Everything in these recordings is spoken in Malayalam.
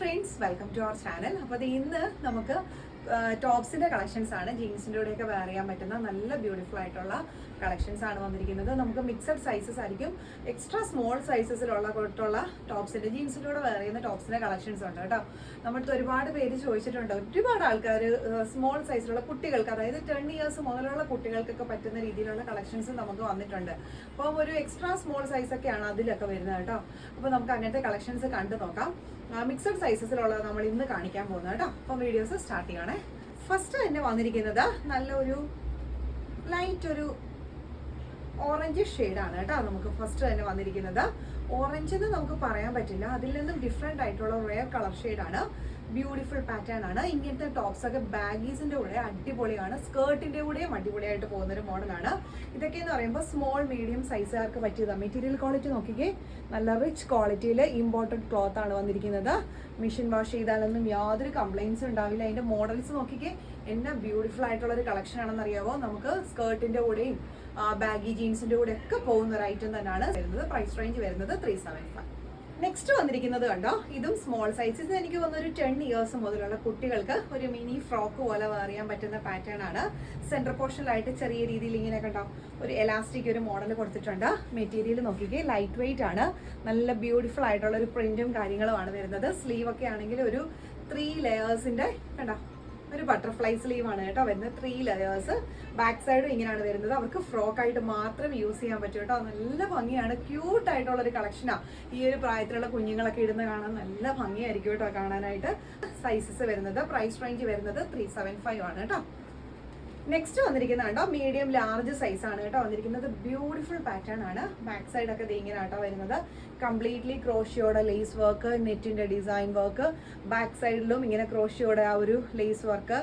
Friends, welcome to our channel. അപ്പോൾ അത് ഇന്ന് നമുക്ക് ടോപ്സിൻ്റെ കളക്ഷൻസ് ആണ്. ജീൻസിൻ്റെ കൂടെയൊക്കെ വെയർ ചെയ്യാൻ പറ്റുന്ന നല്ല ബ്യൂട്ടിഫുൾ ആയിട്ടുള്ള കളക്ഷൻസ് ആണ് വന്നിരിക്കുന്നത്. നമുക്ക് മിക്സഡ് സൈസസ് ആയിരിക്കും. എക്സ്ട്രാ സ്മോൾ സൈസസിലുള്ള ടോപ്സിൻ്റെ ജീൻസിൻ്റെ കൂടെ വെയർ ചെയ്യുന്ന ടോപ്സിൻ്റെ കളക്ഷൻസ് ഉണ്ട് കേട്ടോ. നമ്മൾക്ക് ഒരുപാട് പേര് ചോദിച്ചിട്ടുണ്ട്. ഒരുപാട് ആൾക്കാർ സ്മോൾ സൈസിലുള്ള കുട്ടികൾക്ക്, അതായത് 10 ഇയേഴ്സ് മുതലുള്ള കുട്ടികൾക്കൊക്കെ പറ്റുന്ന രീതിയിലുള്ള കളക്ഷൻസ് നമുക്ക് വന്നിട്ടുണ്ട്. അപ്പോൾ ഒരു എക്സ്ട്രാ സ്മോൾ സൈസൊക്കെയാണ് അതിലൊക്കെ വരുന്നത് കേട്ടോ. അപ്പോൾ നമുക്ക് അങ്ങനത്തെ കളക്ഷൻസ് കണ്ടു നോക്കാം. മിക്സഡ് സൈസസിലുള്ളത് നമ്മൾ ഇന്ന് കാണിക്കാൻ പോകുന്നത് കേട്ടോ. അപ്പം വീഡിയോസ് സ്റ്റാർട്ട് ചെയ്യണേ. ഫസ്റ്റ് തന്നെ വന്നിരിക്കുന്നത് നല്ലൊരു ലൈറ്റ് ഒരു ഓറഞ്ച് ഷെയ്ഡാണ് കേട്ടോ. നമുക്ക് ഫസ്റ്റ് തന്നെ വന്നിരിക്കുന്നത് ഓറഞ്ച് എന്ന് നമുക്ക് പറയാൻ പറ്റില്ല, അതിൽ നിന്നും ഡിഫറെൻ്റ് ആയിട്ടുള്ള റെയർ കളർ ഷെയ്ഡാണ്. ബ്യൂട്ടിഫുൾ പാറ്റേൺ ആണ്. ഇങ്ങനത്തെ ടോപ്സ് ഒക്കെ ബാഗീസിന്റെ കൂടെ അടിപൊളിയാണ്, സ്കേർട്ടിന്റെ കൂടെയും അടിപൊളിയായിട്ട് പോകുന്നൊരു മോഡലാണ്. ഇതൊക്കെ എന്ന് പറയുമ്പോൾ സ്മോൾ മീഡിയം സൈസുകാർക്ക് പറ്റിയതാണ്. മെറ്റീരിയൽ ക്വാളിറ്റി നോക്കിക്കേ, നല്ല റിച്ച് ക്വാളിറ്റിയിൽ ഇമ്പോർട്ടഡ് ക്ലോത്ത് ആണ് വന്നിരിക്കുന്നത്. മെഷീൻ വാഷ് ചെയ്താലൊന്നും യാതൊരു കംപ്ലൈൻസും ഉണ്ടാവില്ല. അതിന്റെ മോഡൽസ് നോക്കിക്കേ, എന്നാ ബ്യൂട്ടിഫുൾ ആയിട്ടുള്ള ഒരു കളക്ഷൻ ആണെന്ന് അറിയാവോ. നമുക്ക് സ്കേർട്ടിന്റെ കൂടെയും ബാഗി ജീൻസിന്റെ കൂടെ ഒക്കെ പോകുന്ന ഒരു ഐറ്റം തന്നെയാണ് വരുന്നത്. പ്രൈസ് റേഞ്ച് വരുന്നത് 375. നെക്സ്റ്റ് വന്നിരിക്കുന്നത് കണ്ടോ, ഇതും സ്മോൾ സൈസസ്. എനിക്ക് തോന്നുന്നു ഒരു 10 ഇയേഴ്സ് മുതലുള്ള കുട്ടികൾക്ക് ഒരു മിനി ഫ്രോക്ക് പോലെ വെയർ ചെയ്യാൻ പറ്റുന്ന പാറ്റേൺ ആണ്. സെൻട്രൽ പോർഷനിലായിട്ട് ചെറിയ രീതിയിൽ ഇങ്ങനെ കണ്ടോ ഒരു എലാസ്റ്റിക് ഒരു മോഡൽ കൊടുത്തിട്ടുണ്ട്. മെറ്റീരിയൽ നോക്കിക്കേ, ലൈറ്റ് വെയിറ്റ് ആണ്. നല്ല ബ്യൂട്ടിഫുൾ ആയിട്ടുള്ള ഒരു പ്രിന്റും കാര്യങ്ങളുമാണ് വരുന്നത്. സ്ലീവ് ഒക്കെ ആണെങ്കിൽ ഒരു 3 ലെയേഴ്സിന്റെ കണ്ടോ ഒരു ബട്ടർഫ്ലൈ സ്ലീവ് ആണ് കേട്ടോ വരുന്നത്. 3 ലെയേഴ്സ്. ബാക്ക് സൈഡും ഇങ്ങനെയാണ് വരുന്നത്. അവർക്ക് ഫ്രോക്ക് ആയിട്ട് മാത്രം യൂസ് ചെയ്യാൻ പറ്റും കേട്ടോ. നല്ല ഭംഗിയാണ്, ക്യൂട്ട് ആയിട്ടുള്ള ഒരു കളക്ഷനാണ്. ഈ ഒരു പ്രായത്തിലുള്ള കുഞ്ഞുങ്ങളൊക്കെ ഇടുന്ന കാണാൻ നല്ല ഭംഗിയായിരിക്കും കേട്ടോ കാണാനായിട്ട്. സൈസസ് വരുന്നത്, പ്രൈസ് റേഞ്ച് വരുന്നത് 375 ആണ് കേട്ടോ. നെക്സ്റ്റ് വന്നിരിക്കുന്നത് കണ്ടോ, മീഡിയം ലാർജ് സൈസ് ആണ് കേട്ടോ വന്നിരിക്കുന്നത്. ബ്യൂട്ടിഫുൾ പാറ്റേൺ ആണ്. ബാക്ക് സൈഡ് ഒക്കെ ഇങ്ങനെ കേട്ടോ വരുന്നത്. കംപ്ലീറ്റ്ലി ക്രോഷിയോടെ ലേസ് വർക്ക്, നെറ്റിന്റെ ഡിസൈൻ വർക്ക്, ബാക്ക് സൈഡിലും ഇങ്ങനെ ക്രോഷിയോടെ ആ ഒരു ലേസ് വർക്ക്,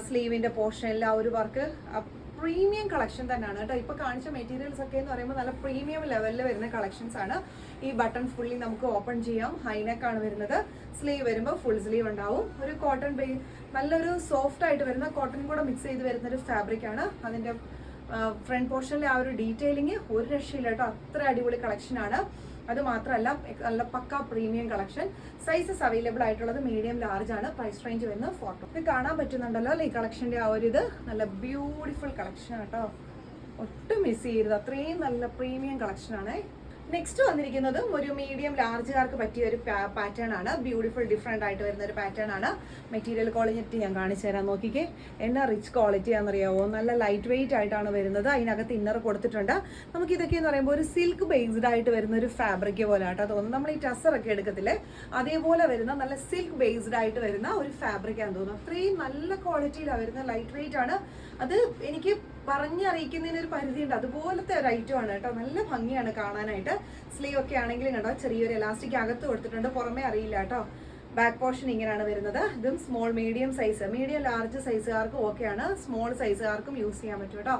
സ്ലീവിന്റെ പോർഷനിൽ ആ ഒരു വർക്ക്. പ്രീമിയം കളക്ഷൻ തന്നെയാണ് കേട്ടോ. ഇപ്പൊ കാണിച്ച മെറ്റീരിയൽസ് ഒക്കെ എന്ന് പറയുമ്പോൾ നല്ല പ്രീമിയം ലെവലിൽ വരുന്ന കളക്ഷൻസ് ആണ്. ഈ ബട്ടൺ ഫുള്ളി നമുക്ക് ഓപ്പൺ ചെയ്യാം. ഹൈനെക്ക് ആണ് വരുന്നത്. സ്ലീവ് വരുമ്പോൾ ഫുൾ സ്ലീവ് ഉണ്ടാവും. ഒരു കോട്ടൺ നല്ലൊരു സോഫ്റ്റ് ആയിട്ട് വരുന്ന കോട്ടൺ കൂടെ മിക്സ് ചെയ്ത് വരുന്ന ഒരു ഫാബ്രിക് ആണ്. അതിന്റെ ഫ്രണ്ട് പോർഷനിലെ ആ ഒരു ഡീറ്റെയിലിംഗ് ഒരു രക്ഷയില്ല കേട്ടോ. അത്ര അടിപൊളി കളക്ഷൻ ആണ്. അത് മാത്രമല്ല നല്ല പക്ക പ്രീമിയം കളക്ഷൻ. സൈസസ് അവൈലബിൾ ആയിട്ടുള്ളത് മീഡിയം ലാർജ് ആണ്. പ്രൈസ് റേഞ്ച് വരുന്നത് 40. ഇത് കാണാൻ പറ്റുന്നുണ്ടല്ലോ ഈ കളക്ഷന്റെ ആ ഒരു ഇത് നല്ല ബ്യൂട്ടിഫുൾ കളക്ഷൻ കേട്ടോ. ഒട്ടും മിസ് ചെയ്യരുത്, അത്രയും നല്ല പ്രീമിയം കളക്ഷൻ ആണ്. നെക്സ്റ്റ് വന്നിരിക്കുന്നതും ഒരു മീഡിയം ലാർജുകാർക്ക് പറ്റിയ ഒരു പാറ്റേൺ ആണ്. ബ്യൂട്ടിഫുൾ ഡിഫറെൻ്റ് ആയിട്ട് വരുന്ന ഒരു പാറ്റേൺ ആണ്. മെറ്റീരിയൽ ക്വാളിറ്റി ഞാൻ കാണിച്ചു തരാം. നോക്കിക്കേ, എന്നാ റിച്ച് ക്വാളിറ്റി ആണെന്നറിയാവോ. നല്ല ലൈറ്റ് വെയിറ്റ് ആയിട്ടാണ് വരുന്നത്. അതിനകത്ത് ഇന്നർ കൊടുത്തിട്ടുണ്ട്. നമുക്ക് ഇതൊക്കെ എന്ന് പറയുമ്പോൾ ഒരു സിൽക്ക് ബേസ്ഡ് ആയിട്ട് വരുന്ന ഒരു ഫാബ്രിക് പോലെ ആട്ടോ തോന്നുന്നു. നമ്മൾ ഈ ടസറൊക്കെ എടുക്കത്തില്ലേ, അതേപോലെ വരുന്ന നല്ല സിൽക്ക് ബേസ്ഡ് ആയിട്ട് വരുന്ന ഒരു ഫാബ്രിക് ആണെന്ന് തോന്നുന്നു. അത്രയും നല്ല ക്വാളിറ്റിയിലാണ് വരുന്നത്. ലൈറ്റ് വെയിറ്റ് ആണ്. അത് എനിക്ക് പറഞ്ഞറിയിക്കുന്നതിന് ഒരു പരിധിയുണ്ട്. അതുപോലത്തെ ഒരു ഐറ്റം ആണ് കേട്ടോ. നല്ല ഭംഗിയാണ് കാണാനായിട്ട്. സ്ലീവ് ഒക്കെ ആണെങ്കിലും കണ്ടോ ചെറിയൊരു എലാസ്റ്റിക് അകത്ത് കൊടുത്തിട്ടുണ്ട്, പുറമേ അറിയില്ല കേട്ടോ. ബാക്ക് പോർഷൻ ഇങ്ങനെയാണ് വരുന്നത്. ഇതും small medium size, medium large സൈസുകാർക്കും ഓക്കെയാണ്. സ്മോൾ സൈസുകാർക്കും യൂസ് ചെയ്യാൻ പറ്റും കേട്ടോ.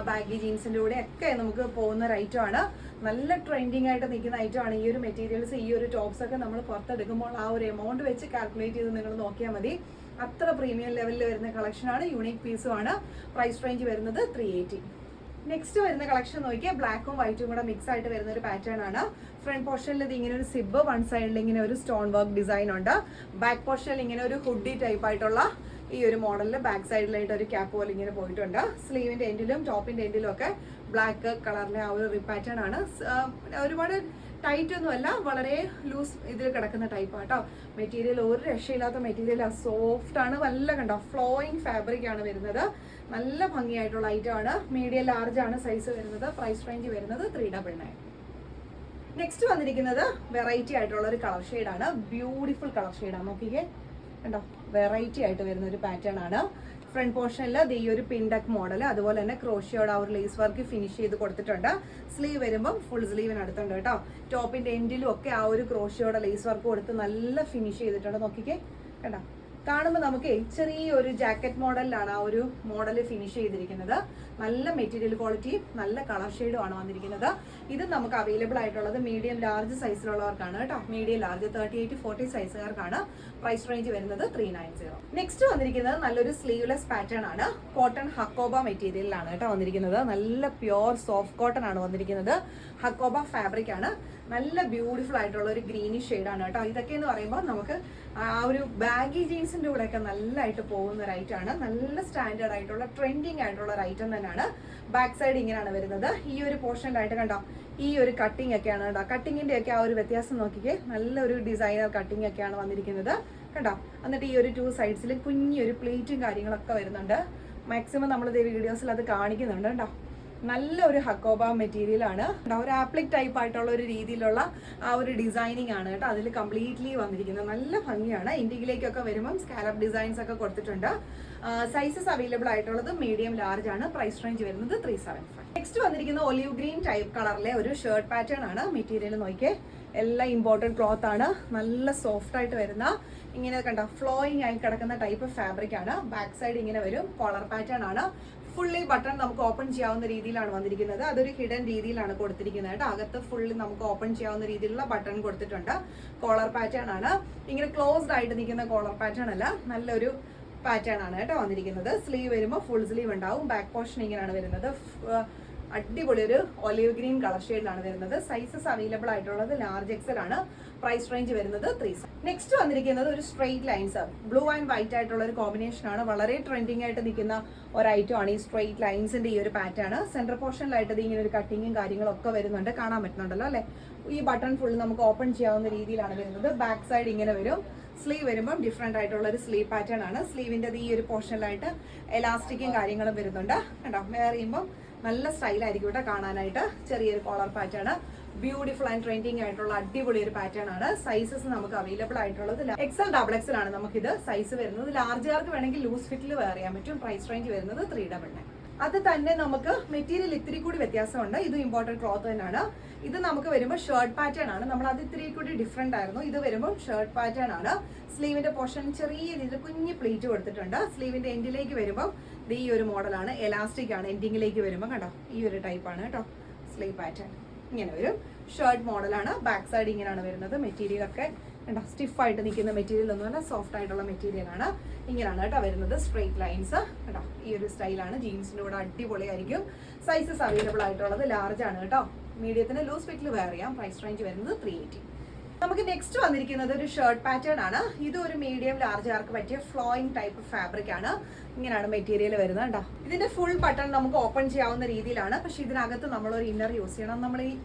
ബാഗി ജീൻസിൻ്റെ കൂടെ ഒക്കെ നമുക്ക് പോകുന്ന ഒരു ഐറ്റം ആണ്. നല്ല ട്രെൻഡിങ് ആയിട്ട് നിൽക്കുന്ന ഐറ്റം ആണ്. ഈ ഒരു മെറ്റീരിയൽസ്, ഈ ഒരു ടോപ്സ് ഒക്കെ നമ്മൾ പുറത്തെടുക്കുമ്പോൾ ആ ഒരു എമൗണ്ട് വെച്ച് കാൽക്കുലേറ്റ് ചെയ്ത് നിങ്ങൾ നോക്കിയാൽ മതി. അത്ര പ്രീമിയം ലെവലിൽ വരുന്ന കളക്ഷനാണ്. യൂണിക് പീസും ആണ്. പ്രൈസ് റേഞ്ച് വരുന്നത് 380. നെക്സ്റ്റ് വരുന്ന കളക്ഷൻ നോക്കിയാൽ ബ്ലാക്കും വൈറ്റും കൂടെ മിക്സ് ആയിട്ട് വരുന്ന ഒരു പാറ്റേൺ ആണ്. ഫ്രണ്ട് പോർഷനിൽ ഇത് ഇങ്ങനെ ഒരു സിബ്, വൺ സൈഡിൽ ഇങ്ങനെ ഒരു സ്റ്റോൺ വർക്ക് ഡിസൈൻ ഉണ്ട്. ബാക്ക് പോർഷനിൽ ഇങ്ങനെ ഒരു ഹുഡി ടൈപ്പ് ആയിട്ടുള്ള ഈ ഒരു മോഡലിൽ ബാക്ക് സൈഡിലായിട്ട് ഒരു ക്യാപ്പ് പോലെ ഇങ്ങനെ പോയിട്ടുണ്ട്. സ്ലീവിന്റെ എൻഡിലും ടോപ്പിന്റെ എൻഡിലും ഒക്കെ ബ്ലാക്ക് കളറിലെ ആ ഒരു പാറ്റേൺ ആണ്. ഒരുപാട് ടൈറ്റ് ഒന്നുമല്ല, വളരെ ലൂസ് ഇതിൽ കിടക്കുന്ന ടൈപ്പ് ആട്ടോ. മെറ്റീരിയൽ ഒരു രക്ഷയില്ലാത്ത മെറ്റീരിയൽ, സോഫ്റ്റ് ആണ്. നല്ല കണ്ടോ ഫ്ലോയിങ് ഫാബ്രിക് ആണ് വരുന്നത്. നല്ല ഭംഗിയായിട്ടുള്ള ഐറ്റം ആണ്. മീഡിയം ലാർജ് ആണ് സൈസ് വരുന്നത്. പ്രൈസ് റേഞ്ച് വരുന്നത് 399. നെക്സ്റ്റ് വന്നിരിക്കുന്നത് വെറൈറ്റി ആയിട്ടുള്ള ഒരു കളർ ഷെയ്ഡാണ്. ബ്യൂട്ടിഫുൾ കളർ ഷെയ്ഡാണ്. നോക്കിക്കേ കണ്ടോ, വെറൈറ്റി ആയിട്ട് വരുന്ന ഒരു പാറ്റേൺ ആണ്. ഫ്രണ്ട് പോർഷനിൽ ഈ ഒരു പിൻഡക്ക് മോഡൽ, അതുപോലെ തന്നെ ക്രോഷിയോടെ ആ ഒരു ലേസ് വർക്ക് ഫിനിഷ് ചെയ്ത് കൊടുത്തിട്ടുണ്ട്. സ്ലീവ് വരുമ്പം ഫുൾ സ്ലീവിന് അടുത്തുണ്ട് കേട്ടോ. ടോപ്പിന്റെ എൻഡിലും ഒക്കെ ആ ഒരു ക്രോഷിയോടെ ലേസ് വർക്ക് കൊടുത്ത് നല്ല ഫിനിഷ് ചെയ്തിട്ടുണ്ട്. നോക്കിക്കേ കണ്ടോ, കാണുമ്പോൾ നമുക്ക് ചെറിയൊരു ജാക്കറ്റ് മോഡലിലാണ് ആ ഒരു മോഡൽ ഫിനിഷ് ചെയ്തിരിക്കുന്നത്. നല്ല മെറ്റീരിയൽ ക്വാളിറ്റിയും നല്ല കളർ ഷെയ്ഡും ആണ് വന്നിരിക്കുന്നത്. ഇത് നമുക്ക് അവൈലബിൾ ആയിട്ടുള്ളത് മീഡിയം ലാർജ് സൈസിലുള്ളവർക്കാണ് കേട്ടോ. Medium large 38 40 സൈസുകാർക്കാണ്. പ്രൈസ് റേഞ്ച് വരുന്നത് 390. നെക്സ്റ്റ് വന്നിരിക്കുന്നത് നല്ലൊരു സ്ലീവ്ലെസ് പാറ്റേൺ ആണ്. കോട്ടൺ ഹക്കോബ മെറ്റീരിയലിലാണ് കേട്ടോ വന്നിരിക്കുന്നത്. നല്ല പ്യോർ സോഫ്റ്റ് കോട്ടൺ ആണ് വന്നിരിക്കുന്നത്. ഹക്കോബ ഫാബ്രിക് ആണ്. നല്ല ബ്യൂട്ടിഫുൾ ആയിട്ടുള്ള ഒരു ഗ്രീനിഷ് ഷെയ്ഡാണ് കേട്ടോ. ഇതൊക്കെ എന്ന് പറയുമ്പോൾ നമുക്ക് ആ ഒരു ബാഗി ജീൻസിൻ്റെ കൂടെയൊക്കെ നല്ലതായിട്ട് പോകുന്ന ഒരു ഐറ്റമാണ്. നല്ല സ്റ്റാൻഡേർഡ് ആയിട്ടുള്ള ട്രെൻഡിങ് ആയിട്ടുള്ള ഒരു ഐറ്റം തന്നെയാണ്. ബാക്ക് സൈഡ് ഇങ്ങനെയാണ് വരുന്നത്. ഈ ഒരു പോർഷനിലായിട്ട് കണ്ടോ ഈ ഒരു കട്ടിങ് ഒക്കെയാണ് കേട്ടോ. കട്ടിങ്ങിൻ്റെ ഒക്കെ ആ ഒരു വ്യത്യാസം നോക്കിക്കേ, നല്ലൊരു ഡിസൈനർ കട്ടിങ് ഒക്കെയാണ് വന്നിരിക്കുന്നത് കണ്ടോ. എന്നിട്ട് ഈ ഒരു 2 സൈഡ്സിൽ കുഞ്ഞൊരു പ്ലേറ്റും കാര്യങ്ങളൊക്കെ വരുന്നുണ്ട്. മാക്സിമം നമ്മളിത് വീഡിയോസിൽ അത് കാണിക്കുന്നുണ്ട് കേട്ടോ. നല്ലൊരു ഹക്കോബ മെറ്റീരിയലാണ്, ഒരു ആപ്ലിക് ടൈപ്പ് ആയിട്ടുള്ള ഒരു രീതിയിലുള്ള ആ ഒരു ഡിസൈനിങ് ആണ് കേട്ടോ അതിൽ കംപ്ലീറ്റ്ലി വന്നിരിക്കുന്നത്. നല്ല ഭംഗിയാണ്. ഇൻഡിഗിലേക്കൊക്കെ വരുമ്പം സ്കാലപ്പ് ഡിസൈൻസ് ഒക്കെ കൊടുത്തിട്ടുണ്ട്. സൈസസ് അവൈലബിൾ ആയിട്ടുള്ളത് മീഡിയം ലാർജ് ആണ്. പ്രൈസ് റേഞ്ച് വരുന്നത് 375. നെക്സ്റ്റ് വന്നിരിക്കുന്ന ഒലിവ് ഗ്രീൻ ടൈപ്പ് കളറിലെ ഒരു ഷർട്ട് പാറ്റേൺ ആണ്. മെറ്റീരിയൽ നോക്കിയേ, എല്ലാം ഇമ്പോർട്ടഡ് ക്ലോത്ത് ആണ്. നല്ല സോഫ്റ്റ് ആയിട്ട് വരുന്ന ഇങ്ങനെ കണ്ടോ ഫ്ലോയിങ് ആയി കിടക്കുന്ന ടൈപ്പ് ഫാബ്രിക് ആണ്. ബാക്ക് സൈഡ് ഇങ്ങനെ വരും. കോളർ പാറ്റേൺ ആണ്. ഫുള്ളി ബട്ടൺ നമുക്ക് ഓപ്പൺ ചെയ്യാവുന്ന രീതിയിലാണ് വന്നിരിക്കുന്നത്. അതൊരു ഹിഡൻ രീതിയിലാണ് കൊടുത്തിരിക്കുന്നത് കേട്ടോ. അകത്ത് ഫുള്ളി നമുക്ക് ഓപ്പൺ ചെയ്യാവുന്ന രീതിയിലുള്ള ബട്ടൺ കൊടുത്തിട്ടുണ്ട്. കോളർ പാറ്റേൺ ആണ്. ഇങ്ങനെ ക്ലോസ്ഡ് ആയിട്ട് നിൽക്കുന്ന കോളർ പാറ്റേൺ അല്ല, നല്ലൊരു പാറ്റേൺ ആണ് കേട്ടോ വന്നിരിക്കുന്നത്. സ്ലീവ് വരുമ്പോൾ ഫുൾ സ്ലീവ് ഉണ്ടാവും. ബാക്ക് പോർഷൻ ഇങ്ങനെയാണ് വരുന്നത്. അടിപൊളി ഒരു ഒലിവ് ഗ്രീൻ കളർ ഷെയ്ഡിലാണ് വരുന്നത്. സൈസസ് അവൈലബിൾ ആയിട്ടുള്ളത് ലാർജ് എക്സൽ ആണ്. പ്രൈസ് റേഞ്ച് വരുന്നത് 3. നെക്സ്റ്റ് വന്നിരിക്കുന്നത് ഒരു straight lines, blue and white ആയിട്ടുള്ള ഒരു കോമ്പിനേഷൻ ആണ്. വളരെ ട്രെൻഡിങ് ആയിട്ട് നിൽക്കുന്ന ഒരു ഐറ്റം ആണ് ഈ സ്ട്രെയിറ്റ് ലൈൻസിന്റെ ഈ ഒരു പാറ്റേൺ. സെന്റർ പോർഷനിലായിട്ട് ഇങ്ങനെ ഒരു കട്ടിങ്ങും കാര്യങ്ങളും ഒക്കെ വരുന്നുണ്ട്. കാണാൻ പറ്റുന്നുണ്ടല്ലോ അല്ലെ. ഈ ബട്ടൺ ഫുൾ നമുക്ക് ഓപ്പൺ ചെയ്യാവുന്ന രീതിയിലാണ് വരുന്നത്. ബാക്ക് സൈഡ് ഇങ്ങനെ വരും. സ്ലീവ് വരുമ്പം ഡിഫറെന്റ് ആയിട്ടുള്ള ഒരു സ്ലീവ് പാറ്റേൺ ആണ്. സ്ലീവിന്റെ ഈ ഒരു പോർഷനിലായിട്ട് എലാസ്റ്റിക്കും കാര്യങ്ങളും വരുന്നുണ്ട് കേട്ടോ. വെയർ ചെയ്യുമ്പം നല്ല സ്റ്റൈലായിരിക്കും കേട്ടോ കാണാനായിട്ട്. ചെറിയൊരു collar pattern, beautiful and trending ആയിട്ടുള്ള അടിപൊളി ഒരു പാറ്റേൺ ആണ്. സൈസസ് നമുക്ക് അവൈലബിൾ ആയിട്ടുള്ളത് XL XXL ആണ് നമുക്കിത് സൈസ് വരുന്നത്. ലാർജുകാർക്ക് വേണമെങ്കിൽ ലൂസ് ഫിറ്റിൽ വെയർ ചെയ്യാൻ പറ്റും. പ്രൈസ് റേഞ്ച് വരുന്നത് 399. അത് തന്നെ നമുക്ക് മെറ്റീരിയൽ ഇത്തിരി കൂടി വ്യത്യാസമുണ്ട്. ഇത് ഇമ്പോർട്ടൻറ്റ് ക്ലോത്ത് തന്നെയാണ്. ഇത് നമുക്ക് വരുമ്പോൾ ഷർട്ട് പാറ്റേൺ ആണ്. നമ്മൾ അത് ഇത്തിരി കൂടി ഡിഫറെന്റ് ആയിരുന്നു. ഇത് വരുമ്പോൾ ഷർട്ട് പാറ്റേൺ ആണ്. സ്ലീവിന്റെ പോർഷൻ ചെറിയ രീതിയിൽ കുഞ്ഞ് പ്ലീറ്റ് കൊടുത്തിട്ടുണ്ട്. സ്ലീവിന്റെ എൻഡിലേക്ക് വരുമ്പോൾ ഈ ഒരു മോഡലാണ്. എലാസ്റ്റിക് ആണ്. എൻഡിങ്ങിലേക്ക് വരുമ്പോൾ കണ്ടോ ഈ ഒരു ടൈപ്പാണ് കേട്ടോ സ്ലീവ് പാറ്റേൺ. ഇങ്ങനെ വരും. ഷർട്ട് മോഡലാണ്. ബാക്ക് സൈഡ് ഇങ്ങനെയാണ് വരുന്നത്. മെറ്റീരിയൽ ഒക്കെ കണ്ടോ സ്റ്റിഫായിട്ട് നിൽക്കുന്ന മെറ്റീരിയൽ ഒന്നുമല്ല, സോഫ്റ്റ് ആയിട്ടുള്ള മെറ്റീരിയൽ ആണ്. ഇങ്ങനെയാണ് കേട്ടോ വരുന്നത്. സ്ട്രെയിറ്റ് ലൈൻസ് കേട്ടോ. ഈ ഒരു സ്റ്റൈലാണ്. ജീൻസിന്റെ കൂടെ അടിപൊളിയായിരിക്കും. സൈസസ് അവൈലബിൾ ആയിട്ടുള്ളത് ലാർജ് ആണ് കേട്ടോ. മീഡിയത്തിന് ലൂസ് ഫിറ്റിൽ വെയർ ചെയ്യാം. പ്രൈസ് റേഞ്ച് വരുന്നത് 380. നമുക്ക് നെക്സ്റ്റ് വന്നിരിക്കുന്നത് ഒരു ഷർട്ട് പാറ്റേൺ ആണ്. ഇത് ഒരു മീഡിയം ലാർജുകാർക്ക് പറ്റിയ ഫ്ലോയിങ് ടൈപ്പ് ഫാബ്രിക് ആണ്. ഇങ്ങനെയാണ് മെറ്റീരിയൽ വരുന്നത് കേട്ടോ. ഇതിന്റെ ഫുൾ ബട്ടൺ നമുക്ക് ഓപ്പൺ ചെയ്യാവുന്ന രീതിയിലാണ്. പക്ഷെ ഇതിനകത്ത് നമ്മളൊരു ഇന്നർ യൂസ് ചെയ്യണം.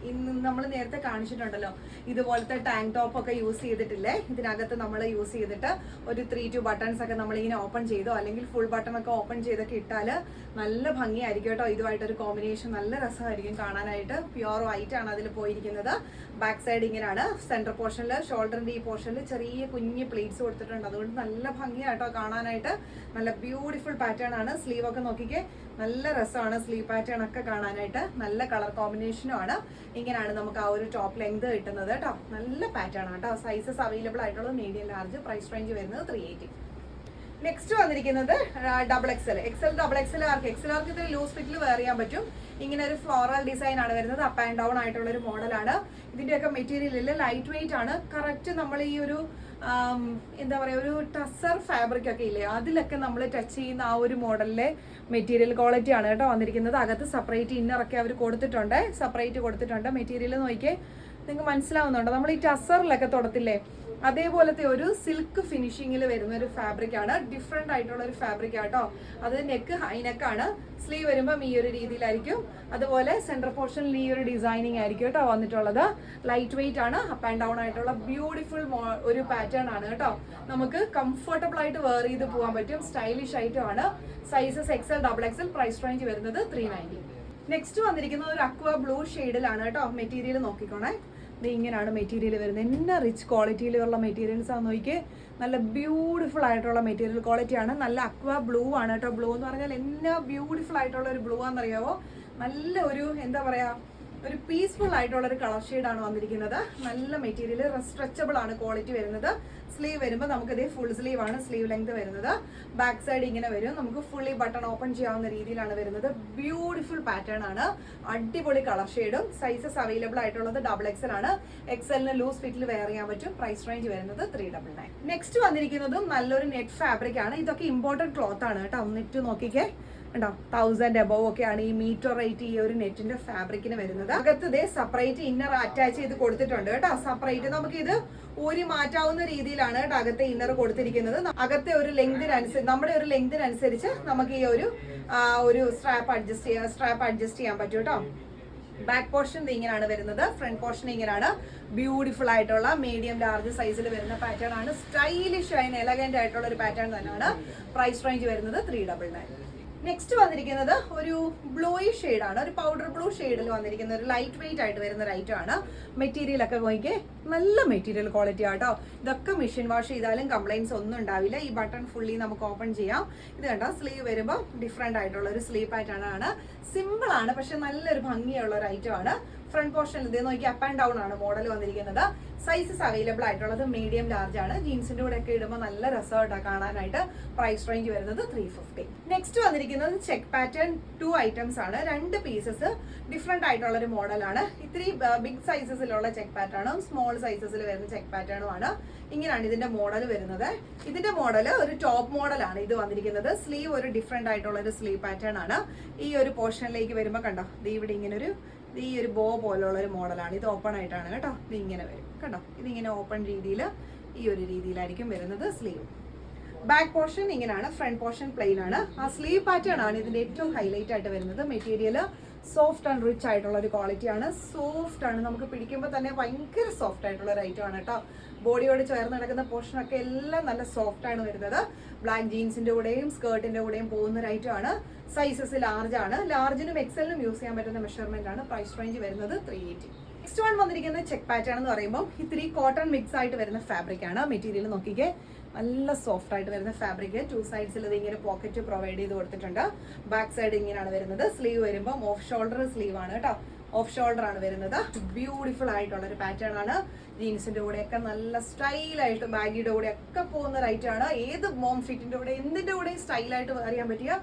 നമ്മൾ നേരത്തെ കാണിച്ചിട്ടുണ്ടല്ലോ ഇതുപോലത്തെ ടാങ്ക് ടോപ്പ് ഒക്കെ യൂസ് ചെയ്തിട്ടില്ലേ, ഇതിനകത്ത് നമ്മൾ യൂസ് ചെയ്തിട്ട് ഒരു 3-2 ബട്ടൺസ് ഒക്കെ നമ്മളിങ്ങനെ ഓപ്പൺ ചെയ്തോ അല്ലെങ്കിൽ ഫുൾ ബട്ടൺ ഒക്കെ ഓപ്പൺ ചെയ്തൊക്കെ ഇട്ടാൽ നല്ല ഭംഗിയായിരിക്കും കേട്ടോ. ഇതുമായിട്ടൊരു കോമ്പിനേഷൻ നല്ല രസമായിരിക്കും കാണാനായിട്ട്. പ്യുവർ വൈറ്റ് ആണ് അതിൽ പോയിരിക്കുന്നത്. ബാക്ക് സൈഡ് ഇങ്ങനെയാണ്. സെന്റർ പോർഷനിൽ ഷോൾഡറിന്റെ ഈ പോർഷനിൽ ചെറിയ കുഞ്ഞ് പ്ലീറ്റ്സ് കൊടുത്തിട്ടുണ്ട്. അതുകൊണ്ട് നല്ല ഭംഗിയായിട്ടോ കാണാനായിട്ട്. നല്ല ബ്യൂട്ടിഫുൾ പാറ്റേൺ ആണ്. സ്ലീവ് ഒക്കെ നോക്കിക്കേ, നല്ല രസമാണ് സ്ലീവ് പാറ്റേൺ ഒക്കെ കാണാനായിട്ട്. നല്ല കളർ കോമ്പിനേഷനും ആണ്. ഇങ്ങനെയാണ് നമുക്ക് ആ ഒരു ടോപ്പ് ലെങ്ത് കിട്ടുന്നത് കേട്ടോ. നല്ല പാറ്റേൺ ആണ് കേട്ടോ. സൈസസ് അവൈലബിൾ ആയിട്ടുള്ളത് മീഡിയം ലാർജ്. പ്രൈസ് റേഞ്ച് വരുന്നത് 380. നെക്സ്റ്റ് വന്നിരിക്കുന്നത് XL ആർക്ക് ഇത് ലൂസ് ഫിറ്റിൽ വെയർ ചെയ്യാൻ പറ്റും. ഇങ്ങനെ ഒരു ഫ്ലോറൽ ഡിസൈൻ ആണ് വരുന്നത്. അപ്പ് ആൻഡ് ഡൗൺ ആയിട്ടുള്ള ഒരു മോഡലാണ്. ഇതിന്റെയൊക്കെ മെറ്റീരിയലിൽ ലൈറ്റ് വെയിറ്റ് ആണ്. കറക്റ്റ് നമ്മൾ ഈ ഒരു എന്താ പറയുക ഒരു ടസർ ഫാബ്രിക് ഒക്കെ ഇല്ലേ, അതിലൊക്കെ നമ്മൾ ടച്ച് ചെയ്യുന്ന ആ ഒരു മോഡലിലെ മെറ്റീരിയൽ ക്വാളിറ്റി ആണ് കേട്ടോ വന്നിരിക്കുന്നത്. അകത്ത് സെപ്പറേറ്റ് ഇന്നറൊക്കെ അവർ സെപ്പറേറ്റ് കൊടുത്തിട്ടുണ്ട്. മെറ്റീരിയൽ നോക്കിയേ, നിങ്ങൾക്ക് മനസ്സിലാവുന്നുണ്ടോ? നമ്മൾ ഈ ടസറിലൊക്കെ തൊടത്തില്ലേ, അതേപോലത്തെ ഒരു സിൽക്ക് ഫിനിഷിങ്ങിൽ വരുന്ന ഒരു ഫാബ്രിക് ആണ്. ഡിഫറെന്റ് ആയിട്ടുള്ള ഒരു ഫാബ്രിക് ആട്ടോ. അത് നെക്ക് ഹൈനെക്കാണ്. സ്ലീവ് വരുമ്പം ഈ ഒരു രീതിയിലായിരിക്കും. അതുപോലെ സെന്റർ പോർഷനിൽ ഈ ഒരു ഡിസൈനിങ് ആയിരിക്കും കേട്ടോ വന്നിട്ടുള്ളത്. ലൈറ്റ് വെയിറ്റ് ആണ്. അപ്പ് ആൻഡ് ഡൗൺ ആയിട്ടുള്ള ബ്യൂട്ടിഫുൾ ഒരു പാറ്റേൺ ആണ് കേട്ടോ. നമുക്ക് കംഫർട്ടബിൾ ആയിട്ട് വെയർ ചെയ്ത് പോകാൻ പറ്റും. സ്റ്റൈലിഷ് ഐറ്റം ആണ്. Sizes XL XXL. Price range വരുന്നത് 390. നെക്സ്റ്റ് വന്നിരിക്കുന്നത് ഒരു അക്വ ബ്ലൂ ഷെയ്ഡിലാണ് കേട്ടോ. മെറ്റീരിയൽ നോക്കിക്കോണേ, ഇത് ഇങ്ങനെയാണ് മെറ്റീരിയൽ വരുന്നത്. എന്നാ റിച്ച് ക്വാളിറ്റിയിലുള്ള മെറ്റീരിയൽസ് ആണെന്ന് നോക്കി. നല്ല ബ്യൂട്ടിഫുൾ ആയിട്ടുള്ള മെറ്റീരിയൽ ക്വാളിറ്റിയാണ്. നല്ല അക്വ ബ്ലൂ ആണ് കേട്ടോ. ബ്ലൂ എന്ന് പറഞ്ഞാൽ എന്നാ ബ്യൂട്ടിഫുൾ ആയിട്ടുള്ള ഒരു ബ്ലൂ ആണെന്നറിയാവോ. നല്ല ഒരു എന്താ പറയാ ഒരു പീസ്ഫുൾ ആയിട്ടുള്ള ഒരു കളർ ഷെയ്ഡാണ് വന്നിരിക്കുന്നത്. നല്ല മെറ്റീരിയൽ, സ്ട്രെച്ചബിൾ ആണ് ക്വാളിറ്റി വരുന്നത്. സ്ലീവ് വരുമ്പോൾ നമുക്കിതേ ഫുൾ സ്ലീവ് ആണ് സ്ലീവ് ലെങ്ത് വരുന്നത്. ബാക്ക് സൈഡ് ഇങ്ങനെ വരും. നമുക്ക് ഫുള്ളി ബട്ടൺ ഓപ്പൺ ചെയ്യാവുന്ന രീതിയിലാണ് വരുന്നത്. ബ്യൂട്ടിഫുൾ പാറ്റേൺ ആണ്. അടിപൊളി കളർ ഷെയ്ഡും. സൈസസ് അവൈലബിൾ ആയിട്ടുള്ളത് XL ആണ്. XL ലൂസ് ഫിറ്റിൽ വെയർ ചെയ്യാൻ പറ്റും. പ്രൈസ് റേഞ്ച് വരുന്നത് 399. നെക്സ്റ്റ് വന്നിരിക്കുന്നതും നല്ലൊരു നെറ്റ് ഫാബ്രിക് ആണ്. ഇതൊക്കെ ഇമ്പോർട്ടൻറ്റ് ക്ലോത്ത് ആണ് കേട്ടോ. നെറ്റ് നോക്കിക്കേ, ഉണ്ടോ 1000 എബോവ് ഒക്കെയാണ് ഈ മീറ്റർ റേറ്റ് ഈ ഒരു നെറ്റിന്റെ ഫാബ്രിക്കിന് വരുന്നത്. അകത്ത് ഇതേ സെപ്പറേറ്റ് ഇന്നർ അറ്റാച്ച് ചെയ്ത് കൊടുത്തിട്ടുണ്ട് കേട്ടോ. സെപ്പറേറ്റ് നമുക്ക് ഇത് ഊരി മാറ്റാവുന്ന രീതിയിലാണ് കേട്ടോ അകത്തെ ഇന്നർ കൊടുത്തിരിക്കുന്നത്. അകത്തെ ഒരു ലെങ്തിനനുസരിച്ച് നമ്മുടെ ഒരു ലെങ്തിനനുസരിച്ച് നമുക്ക് ഈ ഒരു സ്ട്രാപ്പ് അഡ്ജസ്റ്റ് ചെയ്യാൻ പറ്റും കേട്ടോ. ബാക്ക് പോർഷൻ ഇങ്ങനെയാണ് വരുന്നത്. ഫ്രണ്ട് പോർഷൻ ഇങ്ങനെയാണ്. ബ്യൂട്ടിഫുൾ ആയിട്ടുള്ള മീഡിയം ലാർജ് സൈസിൽ വരുന്ന പാറ്റേൺ ആണ്. സ്റ്റൈലിഷ് ആൻഡ് എലഗന്റ് ആയിട്ടുള്ള ഒരു പാറ്റേൺ തന്നെയാണ്. പ്രൈസ് റേഞ്ച് വരുന്നത് 399. നെക്സ്റ്റ് വന്നിരിക്കുന്നത് ഒരു ബ്ലൂയിഷ് ഷെയ്ഡാണ്. ഒരു പൗഡർ ബ്ലൂ ഷെയ്ഡിൽ വന്നിരിക്കുന്ന ഒരു ലൈറ്റ് വെയിറ്റ് ആയിട്ട് വരുന്ന ഒരു ഐറ്റം ആണ്. മെറ്റീരിയൽ ഒക്കെ നോക്കിയേ, നല്ല മെറ്റീരിയൽ ക്വാളിറ്റി ആട്ടോ. ഇതൊക്കെ മെഷീൻ വാഷ് ചെയ്താലും കംപ്ലൈൻറ്റ്സ് ഒന്നും ഉണ്ടാവില്ല. ഈ ബട്ടൺ ഫുള്ളി നമുക്ക് ഓപ്പൺ ചെയ്യാം. ഇത് കണ്ടോ, സ്ലീവ് വരുമ്പോൾ ഡിഫറെന്റ് ആയിട്ടുള്ള ഒരു സ്ലീവ് പാറ്റേൺ ആണ്. സിമ്പിൾ ആണ്, പക്ഷെ നല്ലൊരു ഭംഗിയുള്ള ഒരു ഐറ്റം ആണ്. ഫ്രണ്ട് പോർഷനിൽ ഇത് നോക്കി അപ്പ് ആൻഡ് ഡൗൺ ആണ് മോഡൽ വന്നിരിക്കുന്നത്. സൈസസ് അവൈലബിൾ ആയിട്ടുള്ളത് മീഡിയം ലാർജ് ആണ്. ജീൻസിന്റെ കൂടെ ഒക്കെ ഇടുമ്പോൾ നല്ല രസമായിട്ടാണ് കാണാനായിട്ട്. പ്രൈസ് റേഞ്ച് വരുന്നത് 350. നെക്സ്റ്റ് വന്നിരിക്കുന്നത് ചെക്ക് പാറ്റേൺ 2 ഐറ്റംസ് ആണ്. 2 പീസസ് ഡിഫറെന്റ് ആയിട്ടുള്ള ഒരു മോഡലാണ്. ഇത്തിരി ബിഗ് സൈസസിലുള്ള ചെക്ക് പാറ്റേണും സ്മോൾ സൈസസിൽ വരുന്ന ചെക്ക് പാറ്റേണും ആണ്. ഇങ്ങനെയാണ് ഇതിന്റെ മോഡൽ വരുന്നത്. ഇതിന്റെ മോഡൽ ഒരു ടോപ്പ് മോഡലാണ് ഇത് വന്നിരിക്കുന്നത്. സ്ലീവ് ഒരു ഡിഫറെന്റ് ആയിട്ടുള്ള ഒരു സ്ലീവ് പാറ്റേൺ ആണ്. ഈ ഒരു പോർഷനിലേക്ക് വരുമ്പോൾ കണ്ടോ, ഇവിടെ ഇങ്ങനെ ഈ ഒരു ബോ പോലുള്ള ഒരു മോഡലാണ്. ഇത് ഓപ്പൺ ആയിട്ടാണ് കേട്ടോ. ഇത് ഇങ്ങനെ വരും കണ്ടോ. ഇതിങ്ങനെ ഓപ്പൺ രീതിയിൽ ഈ ഒരു രീതിയിലായിരിക്കും വരുന്നത് സ്ലീവ്. ബാക്ക് പോർഷൻ ഇങ്ങനെയാണ്. ഫ്രണ്ട് പോർഷൻ പ്ലെയിൻ ആണ്. ആ സ്ലീവ് പാറ്റേൺ ആണ് ഇതിന്റെ ഏറ്റവും ഹൈലൈറ്റ് ആയിട്ട് വരുന്നത്. മെറ്റീരിയൽ സോഫ്റ്റ് ആൻഡ് റിച്ച് ആയിട്ടുള്ള ഒരു ക്വാളിറ്റി ആണ്. സോഫ്റ്റ് ആണ്, നമുക്ക് പിടിക്കുമ്പോൾ തന്നെ ഭയങ്കര സോഫ്റ്റ് ആയിട്ടുള്ള ഒരു ഐറ്റം ആണ് കേട്ടോ. ബോഡിയോട് ചേർന്ന് കിടക്കുന്ന പോർഷനൊക്കെ എല്ലാം നല്ല സോഫ്റ്റ് ആണ് വരുന്നത്. ബ്ലാക്ക് ജീൻസിന്റെ കൂടെയും സ്കേർട്ടിന്റെ കൂടെയും പോകുന്ന ഒരു ഐറ്റം ആണ്. സൈസസ് ലാർജ് ആണ്. ലാർജിനും എക്സലിനും യൂസ് ചെയ്യാൻ പറ്റുന്ന മെഷർമെന്റ് ആണ്. പ്രൈസ് റേഞ്ച് വരുന്നത് 380. നെക്സ്റ്റ് വൺ വന്നിരിക്കുന്നത് ചെക്ക് പാറ്റേൺ എന്ന് പറയുമ്പോൾ ഇത്തിരി കോട്ടൺ മിക്സ് ആയിട്ട് വരുന്ന ഫാബ്രിക് ആണ്. മെറ്റീരിയൽ നോക്കിക്കേ, നല്ല സോഫ്റ്റ് ആയിട്ട് വരുന്ന ഫാബ്രിക്. 2 സൈഡ്സിൽ ഇത് ഇങ്ങനെ പോക്കറ്റ് പ്രൊവൈഡ് ചെയ്ത് കൊടുത്തിട്ടുണ്ട്. ബാക്ക് സൈഡ് ഇങ്ങനെയാണ് വരുന്നത്. സ്ലീവ് വരുമ്പോൾ ഓഫ് ഷോൾഡർ സ്ലീവ് ആണ് കേട്ടോ. ഓഫ് ഷോൾഡർ ആണ് വരുന്നത്. ബ്യൂട്ടിഫുൾ ആയിട്ടുള്ള ഒരു പാറ്റേൺ ആണ്. ജീൻസിന്റെ കൂടെയൊക്കെ നല്ല സ്റ്റൈലായിട്ട് ബാഗിയുടെ കൂടെ ഒക്കെ പോകുന്ന ഒരു ഐറ്റം ആണ്. ഏത് മോം ഫിറ്റിന്റെ കൂടെ എന്തിന്റെ കൂടെയും സ്റ്റൈലായിട്ട് അറിയാൻ പറ്റിയ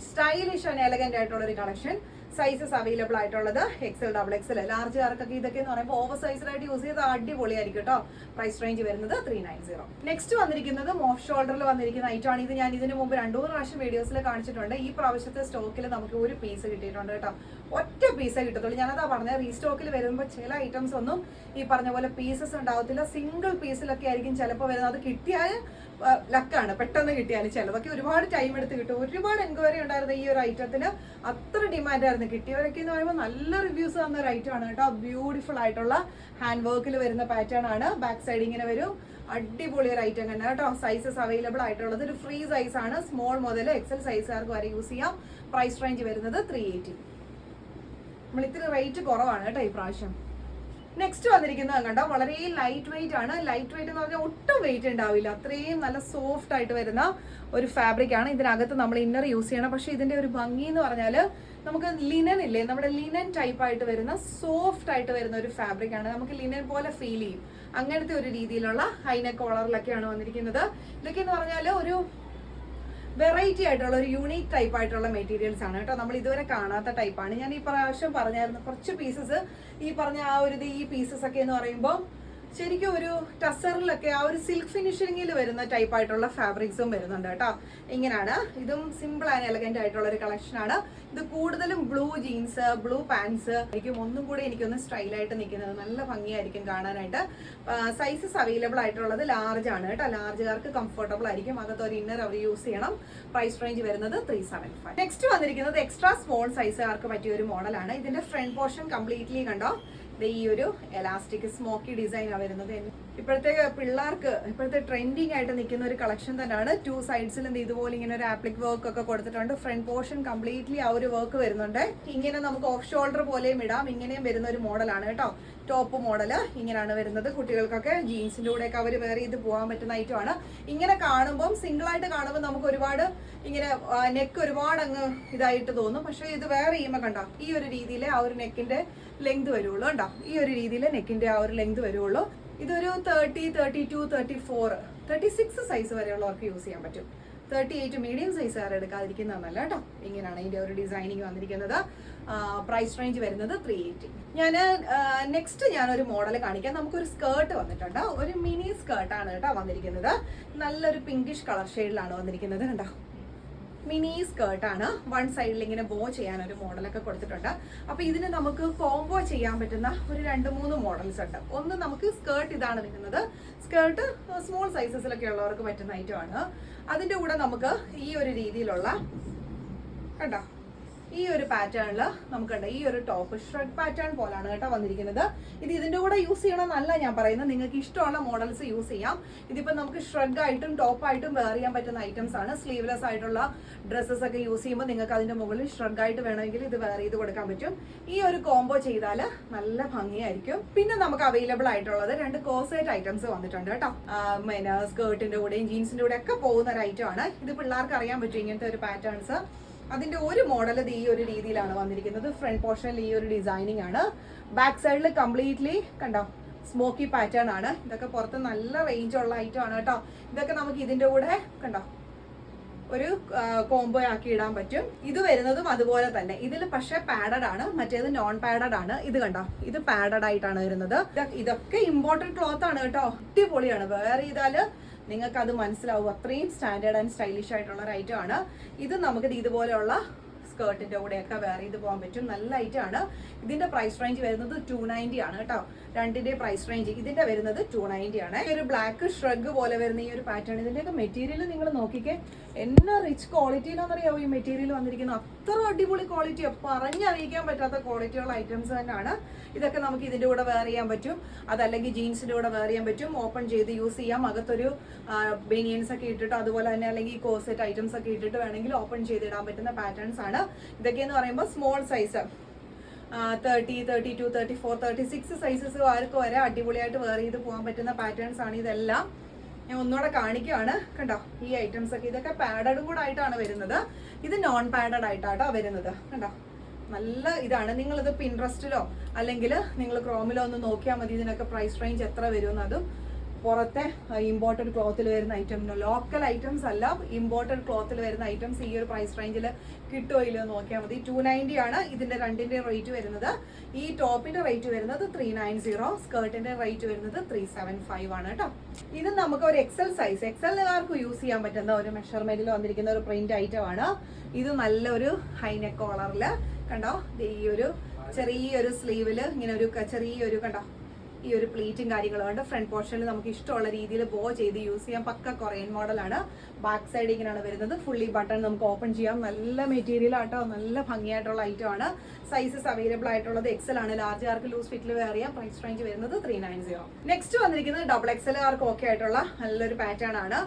സ്റ്റൈലിഷ് ആൻഡ് എലഗന്റ് ആയിട്ടുള്ള ഒരു കളക്ഷൻ. സൈസസ് അവൈലബിൾ ആയിട്ടുള്ളത് XL, XXL. ലാർജുകാർക്കൊക്കെ ഇതൊക്കെ എന്ന് പറയുമ്പോൾ ഓവർ സൈസിലായിട്ട് യൂസ് ചെയ്ത് അടിപൊളിയായിരിക്കും കേട്ടോ. പ്രൈസ് റേഞ്ച് വരുന്നത് 390. നെക്സ്റ്റ് വന്നിരിക്കുന്നത് ഓഫ് ഷോൾഡറിൽ വന്നിരിക്കുന്ന ഐറ്റം ആണ്. ഇത് ഞാൻ ഇതിന് മുമ്പ് 2-3 പ്രാവശ്യം വീഡിയോസിൽ കാണിച്ചിട്ടുണ്ട്. ഈ പ്രാവശ്യത്തെ സ്റ്റോക്കിൽ നമുക്ക് ഒരു പീസ് കിട്ടിയിട്ടുണ്ട് കേട്ടോ. ഒറ്റ പീസേ കിട്ടത്തുള്ളൂ. ഞാനതാ പറഞ്ഞത്, റീസ്റ്റോക്കിൽ വരുമ്പോൾ ചില ഐറ്റംസ് ഒന്നും ഈ പറഞ്ഞ പോലെ പീസസ് ഉണ്ടാവത്തില്ല. സിംഗിൾ പീസിലൊക്കെ ആയിരിക്കും ചിലപ്പോൾ വരുന്നത്. അത് കിട്ടിയാൽ ലക്കാണ്, പെട്ടെന്ന് കിട്ടിയാൽ. ചിലതൊക്കെ ഒരുപാട് ടൈം എടുത്ത് കിട്ടും. ഒരുപാട് എൻക്വയറി ഉണ്ടായിരുന്നു ഈ ഒരു ഐറ്റത്തിന്. അത്ര ഡിമാൻഡായിരുന്നു. കിട്ടിയവരൊക്കെ എന്ന് പറയുമ്പോൾ നല്ല റിവ്യൂസ് തന്ന ഒരു ഐറ്റം ആണ് കേട്ടോ. ബ്യൂട്ടിഫുൾ ആയിട്ടുള്ള ഹാൻഡ് വർക്കിൽ വരുന്ന പാറ്റേൺ ആണ്. ബാക്ക് സൈഡ് ഇങ്ങനെ വരും. അടിപൊളി ഒരു ഐറ്റം തന്നെ കേട്ടോ. സൈസസ് അവൈലബിൾ ആയിട്ടുള്ളത് ഒരു ഫ്രീ സൈസ് ആണ്. സ്മോൾ മുതൽ XL സൈസുകാർക്ക് വരെ യൂസ് ചെയ്യാം. പ്രൈസ് റേഞ്ച് വരുന്നത് 380. നമ്മൾ ഇത്തിരി റേറ്റ് കുറവാണ് കേട്ടോ ഈ പ്രാവശ്യം. നെക്സ്റ്റ് വന്നിരിക്കുന്നത് കണ്ടോ, വളരെ ലൈറ്റ് വെയിറ്റ് ആണ്. ലൈറ്റ് വെയിറ്റ് എന്ന് പറഞ്ഞാൽ ഒട്ടും വെയിറ്റ് ഉണ്ടാവില്ല. അത്രയും നല്ല സോഫ്റ്റ് ആയിട്ട് വരുന്ന ഒരു ഫാബ്രിക് ആണ്. ഇതിനകത്ത് നമ്മൾ ഇന്നർ യൂസ് ചെയ്യണം. പക്ഷെ ഇതിന്റെ ഒരു ഭംഗി എന്ന് പറഞ്ഞാൽ നമുക്ക് ലിനൻ ഇല്ലേ, നമ്മുടെ ലിനൻ ടൈപ്പ് ആയിട്ട് വരുന്ന സോഫ്റ്റ് ആയിട്ട് വരുന്ന ഒരു ഫാബ്രിക് ആണ്. നമുക്ക് ലിനൻ പോലെ ഫീൽ ചെയ്യും. അങ്ങനത്തെ ഒരു രീതിയിലുള്ള ഹൈനെക്ക് കോളറിലൊക്കെയാണ് വന്നിരിക്കുന്നത്. ഇതൊക്കെ എന്ന് പറഞ്ഞാൽ ഒരു വെറൈറ്റി ആയിട്ടുള്ള ഒരു യൂണീക് ടൈപ്പ് ആയിട്ടുള്ള മെറ്റീരിയൽസ് ആണ് കേട്ടോ. നമ്മൾ ഇതുവരെ കാണാത്ത ടൈപ്പാണ്. ഞാൻ ഈ പ്രാവശ്യം പറഞ്ഞായിരുന്നു കുറച്ച് പീസസ് ഈ പറഞ്ഞ ഈ പീസസ് ഒക്കെ എന്ന് പറയുമ്പോൾ ശരിക്കും ഒരു ടസറിലൊക്കെ ആ ഒരു സിൽക്ക് ഫിനിഷിങ്ങിൽ വരുന്ന ടൈപ്പ് ആയിട്ടുള്ള ഫാബ്രിക്സും വരുന്നുണ്ട് കേട്ടോ. ഇങ്ങനെയാണ്. ഇതും സിമ്പിൾ ആൻഡ് എലഗന്റ് ആയിട്ടുള്ള ഒരു കളക്ഷൻ ആണ്. ഇത് കൂടുതലും ബ്ലൂ ജീൻസ്, ബ്ലൂ പാൻസ് ആയിരിക്കും ഒന്നും കൂടി എനിക്കൊന്ന് സ്റ്റൈലായിട്ട് നിൽക്കുന്നത്. നല്ല ഭംഗിയായിരിക്കും കാണാനായിട്ട്. സൈസസ് അവൈലബിൾ ആയിട്ടുള്ളത് ലാർജ് ആണ് കേട്ടോ. ലാർജുകാർക്ക് കംഫർട്ടബിൾ ആയിരിക്കും. അകത്ത് ഒരു ഇന്നർ അവർ യൂസ് ചെയ്യണം. പ്രൈസ് റേഞ്ച് വരുന്നത് 375. നെക്സ്റ്റ് വന്നിരിക്കുന്നത് എക്സ്ട്രാ സ്മോൾ സൈസുകാർക്ക് പറ്റിയ ഒരു മോഡലാണ്. ഇതിന്റെ ഫ്രണ്ട് പോർഷൻ കംപ്ലീറ്റ്ലി കണ്ടോ, ഈ ഒരു എലാസ്റ്റിക് സ്മോക്കി ഡിസൈൻ ആണ് വരുന്നത്. ഇപ്പോഴത്തെ പിള്ളേർക്ക് ഇപ്പോഴത്തെ ട്രെൻഡിങ് ആയിട്ട് നിൽക്കുന്ന ഒരു കളക്ഷൻ തന്നെയാണ്. 2 സൈഡ്സിലും ഇതുപോലെ ഇങ്ങനെ ഒരു ആപ്ലിക് വർക്ക് ഒക്കെ കൊടുത്തിട്ടുണ്ട്. ഫ്രണ്ട് പോർഷൻ കംപ്ലീറ്റ്ലി ആ ഒരു വർക്ക് വരുന്നുണ്ട്. ഇങ്ങനെ നമുക്ക് ഓഫ് ഷോൾഡർ പോലെയും ഇടാം. ഇങ്ങനെയും വരുന്ന ഒരു മോഡലാണ് കേട്ടോ. ടോപ്പ് മോഡൽ ഇങ്ങനെയാണ് വരുന്നത്. കുട്ടികൾക്കൊക്കെ ജീൻസിന്റെ കൂടെയൊക്കെ അവർ വേറെ ചെയ്ത് പോകാൻ പറ്റുന്ന ഐറ്റമാണ്. ഇങ്ങനെ കാണുമ്പോൾ സിംഗിൾ ആയിട്ട് കാണുമ്പോൾ നമുക്ക് ഒരുപാട് ഇങ്ങനെ നെക്ക് ഒരുപാട് അങ്ങ് ഇതായിട്ട് തോന്നും. പക്ഷെ ഇത് വേറെ ചെയ്യുമ്പോൾ കണ്ടോ, ഈ ഒരു രീതിയിൽ ആ ഒരു നെക്കിന്റെ ലെങ്ത് വരുള്ളൂ കേട്ടോ. ഈ ഒരു രീതിയിൽ നെക്കിന്റെ ആ ഒരു ലെങ്ത് വരുള്ളൂ. ഇതൊരു 30, 32, 34, 36 സൈസ് വരെയുള്ളവർക്ക് യൂസ് ചെയ്യാൻ പറ്റും. 38 മീഡിയം സൈസുകാർ എടുക്കാതിരിക്കുന്നതല്ല കേട്ടോ. ഇങ്ങനെയാണ് ഇതിന്റെ ഒരു ഡിസൈനിങ് വന്നിരിക്കുന്നത്. പ്രൈസ് റേഞ്ച് വരുന്നത് 380. നെക്സ്റ്റ് ഞാനൊരു മോഡൽ കാണിക്കാം. നമുക്കൊരു സ്കേർട്ട് വന്നിട്ടുണ്ട്. ഒരു മിനി സ്കേർട്ടാണ് കേട്ടോ വന്നിരിക്കുന്നത്. നല്ലൊരു പിങ്കിഷ് കളർ ഷെയ്ഡിലാണ് വന്നിരിക്കുന്നത് കണ്ടോ. മിനി സ്കേർട്ടാണ്. വൺ സൈഡിൽ ഇങ്ങനെ ബോ ചെയ്യാൻ ഒരു മോഡലൊക്കെ കൊടുത്തിട്ടുണ്ട്. അപ്പോൾ ഇതിന് നമുക്ക് കോംബോ ചെയ്യാൻ പറ്റുന്ന ഒരു 2-3 മോഡൽസ് ഉണ്ട്. ഒന്ന് നമുക്ക് സ്കേർട്ട് ഇതാണ് വരുന്നത്. സ്കേർട്ട് സ്മോൾ സൈസസിലൊക്കെ ഉള്ളവർക്ക് പറ്റുന്ന ഐറ്റമാണ്. അതിൻ്റെ കൂടെ നമുക്ക് ഈ ഒരു രീതിയിലുള്ള കണ്ടോ ഈ ഒരു പാറ്റേണിൽ നമുക്കുണ്ട് ഈ ഒരു ടോപ്പ് ഷ്രെഡ് പാറ്റേൺ പോലാണ് കേട്ടോ വന്നിരിക്കുന്നത്. ഇത് ഇതിൻ്റെ കൂടെ യൂസ് ചെയ്യണമെന്നല്ല ഞാൻ പറയുന്നത്, നിങ്ങൾക്ക് ഇഷ്ടമുള്ള മോഡൽസ് യൂസ് ചെയ്യാം. ഇതിപ്പോൾ നമുക്ക് ഷ്രെഡ് ആയിട്ടും ടോപ്പായിട്ടും വെയർ ചെയ്യാൻ പറ്റുന്ന ഐറ്റംസ് ആണ്. സ്ലീവ്ലെസ് ആയിട്ടുള്ള ഡ്രസ്സസ് ഒക്കെ യൂസ് ചെയ്യുമ്പോൾ നിങ്ങൾക്ക് അതിൻ്റെ മുകളിൽ ഷ്രെഡ് ആയിട്ട് വേണമെങ്കിൽ ഇത് വെയർ ചെയ്ത് കൊടുക്കാൻ പറ്റും. ഈ ഒരു കോംബോ ചെയ്താൽ നല്ല ഭംഗിയായിരിക്കും. പിന്നെ നമുക്ക് അവൈലബിൾ ആയിട്ടുള്ളത് 2 കോസേറ്റ് ഐറ്റംസ് വന്നിട്ടുണ്ട് കേട്ടോ. പിന്നെ സ്കേർട്ടിൻ്റെ കൂടെയും ജീൻസിൻ്റെ കൂടെ ഒക്കെ പോകുന്ന ഒരു ഐറ്റം ആണ് ഇത്. പിള്ളേർക്ക് അറിയാൻ പറ്റും ഇങ്ങനത്തെ ഒരു പാറ്റേൺസ്. അതിന്റെ ഒരു മോഡൽ ഇത് ഈ ഒരു രീതിയിലാണ് വന്നിരിക്കുന്നത്. ഫ്രണ്ട് പോർഷനിൽ ഈ ഒരു ഡിസൈനിങ് ആണ്. ബാക്ക് സൈഡിൽ കംപ്ലീറ്റ്ലി കണ്ടോ സ്മോക്കി പാറ്റേൺ ആണ്. ഇതൊക്കെ പുറത്ത് നല്ല റേഞ്ച് ഉള്ള ഐറ്റം ആണ് കേട്ടോ. ഇതൊക്കെ നമുക്ക് ഇതിന്റെ കൂടെ കണ്ടോ ഒരു കോംബോ ആക്കി ഇടാൻ പറ്റും. ഇത് വരുന്നതും അതുപോലെ തന്നെ. ഇതിൽ പക്ഷേ പാഡഡ് ആണ്, മറ്റേത് നോൺ പാഡഡ് ആണ്. ഇത് കണ്ടോ ഇത് പാഡഡ് ആയിട്ടാണ് വരുന്നത്. ഇതൊക്കെ ഇമ്പോർട്ടഡ് ക്ലോത്ത് ആണ് കേട്ടോ. അടിപൊളിയാണ്. വേറെ ചെയ്താല് നിങ്ങൾക്ക് അത് മനസ്സിലാവും. അത്രയും സ്റ്റാൻഡേർഡ് ആൻഡ് സ്റ്റൈലിഷ് ആയിട്ടുള്ള ഒരു ഐറ്റം ആണ് ഇത്. നമുക്ക് ഇതുപോലെയുള്ള സ്കേർട്ടിന്റെ കൂടെയൊക്കെ വെയർ ചെയ്ത് പോകാൻ പറ്റും. നല്ല ഐറ്റം ആണ്. ഇതിന്റെ പ്രൈസ് റേഞ്ച് വരുന്നത് 290 ആണ് കേട്ടോ. രണ്ടിന്റെ പ്രൈസ് റേഞ്ച് ഇതിന്റെ വരുന്നത് 290 ആണ്. ഈ ഒരു ബ്ലാക്ക് ഷ്രഗ് പോലെ വരുന്ന ഈ ഒരു പാറ്റേൺ, ഇതിന്റെയൊക്കെ മെറ്റീരിയൽ നിങ്ങൾ നോക്കിക്കേ, എന്നാ റിച്ച് ക്വാളിറ്റിയിലാണെന്നറിയാവോ ഈ മെറ്റീരിയൽ വന്നിരിക്കുന്നത്. അത്ര അടിപൊളി ക്വാളിറ്റിയാണ്, പറഞ്ഞറിയിക്കാൻ പറ്റാത്ത ക്വാളിറ്റിയുള്ള ഐറ്റംസ് തന്നെയാണ്. ഇതൊക്കെ നമുക്ക് ഇതിന്റെ കൂടെ വെയർ ചെയ്യാൻ പറ്റും. അതല്ലെങ്കിൽ ജീൻസിന്റെ കൂടെ വെയർ ചെയ്യാൻ പറ്റും. ഓപ്പൺ ചെയ്ത് യൂസ് ചെയ്യാം. അകത്തൊരു ബനിയൻസ് ഒക്കെ ഇട്ടിട്ട് അതുപോലെ തന്നെ അല്ലെങ്കിൽ കോസെറ്റ് ഐറ്റംസ് ഒക്കെ ഇട്ടിട്ട് വേണമെങ്കിൽ ഓപ്പൺ ചെയ്തിടാൻ പറ്റുന്ന പാറ്റേൺസ് ആണ് ഇതൊക്കെയെന്ന് പറയുമ്പോൾ. സ്മോൾ സൈസ് 30, 32, 34, 36 സൈസസ് ആർക്ക് വരെ അടിപൊളിയായിട്ട് വെയർ ചെയ്ത് പോകാൻ പറ്റുന്ന പാറ്റേൺസ് ആണ് ഇതെല്ലാം. ഞാൻ ഒന്നുകൂടെ കാണിക്കുകയാണ് കണ്ടോ ഈ ഐറ്റംസ് ഒക്കെ. ഇതൊക്കെ പാഡഡും കൂടെ ആയിട്ടാണ് വരുന്നത്. ഇത് നോൺ പാഡഡ് ആയിട്ടാട്ടോ വരുന്നത് കണ്ടോ. നല്ല ഇതാണ്. നിങ്ങളിത് പിൻട്രസ്റ്റിലോ അല്ലെങ്കിൽ നിങ്ങൾ ക്രോമിലോ ഒന്ന് നോക്കിയാൽ മതി ഇതിനൊക്കെ പ്രൈസ് റേഞ്ച് എത്ര വരുമെന്ന്. അതും പുറത്തെ ഇമ്പോർട്ടഡ് ക്ലോത്തിൽ വരുന്ന ഐറ്റം, ലോക്കൽ ഐറ്റംസ് അല്ല, ഇമ്പോർട്ടഡ് ക്ലോത്തിൽ വരുന്ന ഐറ്റംസ് ഈ ഒരു പ്രൈസ് റേഞ്ചിൽ കിട്ടുമോ ഇല്ലയോ നോക്കിയാൽ മതി. 290 ആണ് ഇതിന്റെ രണ്ടിന്റെ റേറ്റ് വരുന്നത്. ഈ ടോപ്പിന്റെ റേറ്റ് വരുന്നത് 390, സ്കേർട്ടിന്റെ റേറ്റ് വരുന്നത് 375 ആണ് കേട്ടോ. ഇത് നമുക്ക് ഒരു എക്സൽ സൈസ്, എക്സലുകാർക്ക് യൂസ് ചെയ്യാൻ പറ്റുന്ന ഒരു മെഷർമെന്റിൽ വന്നിരിക്കുന്ന ഒരു പ്രിന്റ് ഐറ്റം ആണ് ഇത്. നല്ലൊരു ഹൈനെക്ക് കോളറിൽ കണ്ടോ ഈ ഒരു ചെറിയൊരു സ്ലീവില് ഇങ്ങനെ ഒരു ചെറിയൊരു കണ്ടോ ഈ ഒരു പ്ലീറ്റും കാര്യങ്ങളുണ്ട്. ഫ്രണ്ട് പോർഷനിൽ നമുക്ക് ഇഷ്ടമുള്ള രീതിയിൽ ബോ ചെയ്ത് യൂസ് ചെയ്യാം. പക്ക കൊറിയൻ മോഡലാണ്. ബാക്ക് സൈഡ് ഇങ്ങനെയാണ് വരുന്നത്. ഫുള്ളി ബട്ടൺ നമുക്ക് ഓപ്പൺ ചെയ്യാം. നല്ല മെറ്റീരിയൽ ആട്ടോ, നല്ല ഭംഗിയായിട്ടുള്ള ഐറ്റം ആണ്. സൈസസ് അവൈലബിൾ ആയിട്ടുള്ളത് എക്സൽ ആണ്. ലാർജ് ആർക്ക് ലൂസ് ഫിറ്റിൽ വെയർ ചെയ്യാം. പ്രൈസ് റേഞ്ച് വരുന്നത് 390. നെക്സ്റ്റ് വന്നിരിക്കുന്നത് ഡബിൾ എക്സൽ ആർക്ക് ഓക്കെ ആയിട്ടുള്ള നല്ലൊരു പാറ്റേൺ ആണ്.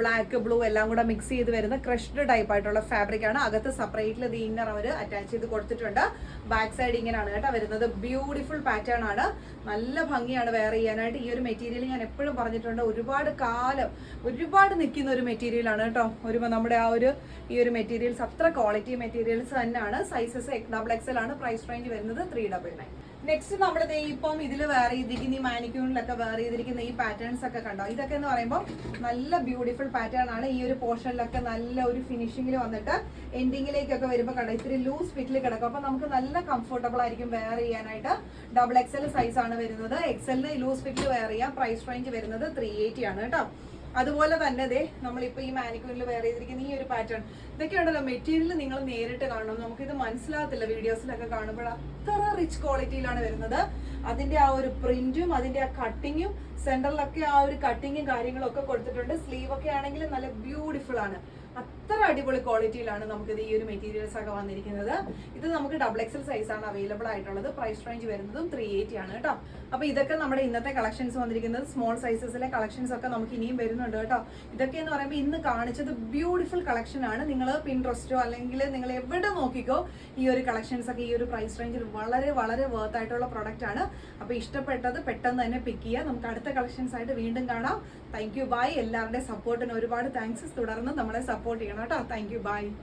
ബ്ലാക്ക് ബ്ലൂ എല്ലാം കൂടെ മിക്സ് ചെയ്ത് വരുന്ന ക്രഷ്ഡ് ടൈപ്പ് ആയിട്ടുള്ള ഫാബ്രിക് ആണ്. അകത്ത് സെപ്പറേറ്റിൽ ഇത് ഇന്നർ അവർ അറ്റാച്ച് ചെയ്ത് കൊടുത്തിട്ടുണ്ട്. ബാക്ക് സൈഡ് ഇങ്ങനെയാണ് കേട്ടോ വരുന്നത്. ബ്യൂട്ടിഫുൾ പാറ്റേൺ ആണ്. നല്ല ഭംഗിയാണ് വെയർ ചെയ്യാനായിട്ട്. ഈ ഒരു മെറ്റീരിയൽ ഞാൻ എപ്പോഴും പറഞ്ഞിട്ടുണ്ട്, ഒരുപാട് കാലം ഒരുപാട് നിൽക്കുന്ന ഒരു മെറ്റീരിയൽ ആണ് കേട്ടോ. നമ്മുടെ ഈ ഒരു മെറ്റീരിയൽസ് അത്ര ക്വാളിറ്റി മെറ്റീരിയൽസ് തന്നെയാണ്. സൈസസ് ഡബിൾ എക്സൽ ആണ്. പ്രൈസ് റേഞ്ച് വരുന്നത് 399. നെക്സ്റ്റ് നമ്മുടെ ഇപ്പം ഇതിൽ വെയർ ചെയ്തിരിക്കുന്ന ഈ മാനിക്യൂണിലൊക്കെ വെയർ ചെയ്തിരിക്കുന്ന ഈ പാറ്റേൺസ് ഒക്കെ കണ്ടോ. ഇതൊക്കെ എന്ന് പറയുമ്പോൾ നല്ല ബ്യൂട്ടിഫുൾ പാറ്റേൺ ആണ്. ഈ ഒരു പോർഷനിലൊക്കെ നല്ല ഒരു ഫിനിഷിങ്ങിൽ വന്നിട്ട് എൻഡിങ്ങിലേക്കൊക്കെ വരുമ്പോൾ കണ്ടോ ഇത്തിരി ലൂസ് ഫിറ്റിൽ കിടക്കും. അപ്പൊ നമുക്ക് നല്ല കംഫർട്ടബിൾ ആയിരിക്കും വെയർ ചെയ്യാനായിട്ട്. ഡബിൾ എക്സൽ സൈസ് ആണ് വരുന്നത്. എക്സലിന് ലൂസ് ഫിറ്റിൽ വെയർ ചെയ്യാം. പ്രൈസ് റേഞ്ച് വരുന്നത് 380 ആണ് കേട്ടോ. അതുപോലെ തന്നെ ദേ നമ്മളിപ്പോൾ ഈ മാനിക്യൂണിൽ വെയർ ചെയ്തിരിക്കുന്ന ഈ ഒരു പാറ്റേൺ, ഇതൊക്കെ ഉണ്ടല്ലോ മെറ്റീരിയൽ നിങ്ങൾ നേരിട്ട് കാണണം. നമുക്കിത് മനസ്സിലാകത്തില്ല വീഡിയോസിലൊക്കെ കാണുമ്പോൾ. അത്ര റിച്ച് ക്വാളിറ്റിയിലാണ് വരുന്നത്. അതിന്റെ ആ ഒരു പ്രിന്റും അതിന്റെ ആ കട്ടിങ്ങും സെന്ററിലൊക്കെ ആ ഒരു കട്ടിങ്ങും കാര്യങ്ങളും ഒക്കെ കൊടുത്തിട്ടുണ്ട്. സ്ലീവ് ഒക്കെ ആണെങ്കിൽ നല്ല ബ്യൂട്ടിഫുൾ ആണ്. അത്ര അടിപൊളി ക്വാളിറ്റിയിലാണ് നമുക്കിത് ഈ ഒരു മെറ്റീരിയൽസ് ഒക്കെ വന്നിരിക്കുന്നത്. ഇത് നമുക്ക് ഡബിൾ എക്സൽ സൈസ് ആണ് അവൈലബിൾ ആയിട്ടുള്ളത്. പ്രൈസ് റേഞ്ച് വരുന്നതും 380 ആണ് കേട്ടോ. അപ്പൊ ഇതൊക്കെ നമ്മുടെ ഇന്നത്തെ കളക്ഷൻസ് വന്നിരിക്കുന്നത്. സ്മോൾ സൈസസിലെ കളക്ഷൻസ് ഒക്കെ നമുക്ക് ഇനിയും വരുന്നുണ്ട് കേട്ടോ. ഇതൊക്കെ എന്ന് പറയുമ്പോൾ ഇന്ന് കാണിച്ചത് ബ്യൂട്ടിഫുൾ കളക്ഷൻ ആണ്. നിങ്ങൾ പിൻട്രസ്റ്റോ അല്ലെങ്കിൽ നിങ്ങൾ എവിടെ നോക്കിക്കോ ഈ ഒരു കളക്ഷൻസ് ഒക്കെ ഈ ഒരു പ്രൈസ് റേഞ്ചിൽ വളരെ വളരെ വർത്ത് ആയിട്ടുള്ള പ്രൊഡക്റ്റ് ആണ്. അപ്പൊ ഇഷ്ടപ്പെട്ടത് പെട്ടെന്ന് തന്നെ പിക്ക് ചെയ്യുക. നമുക്ക് അടുത്ത കളക്ഷൻസ് ആയിട്ട് വീണ്ടും കാണാം. Thank you, bye. എല്ലാവരുടെയും സപ്പോർട്ടിന് ഒരുപാട് താങ്ക്സ്. തുടർന്ന് നമ്മളെ സപ്പോർട്ട് ചെയ്യണം കേട്ടോ. Thank you, by.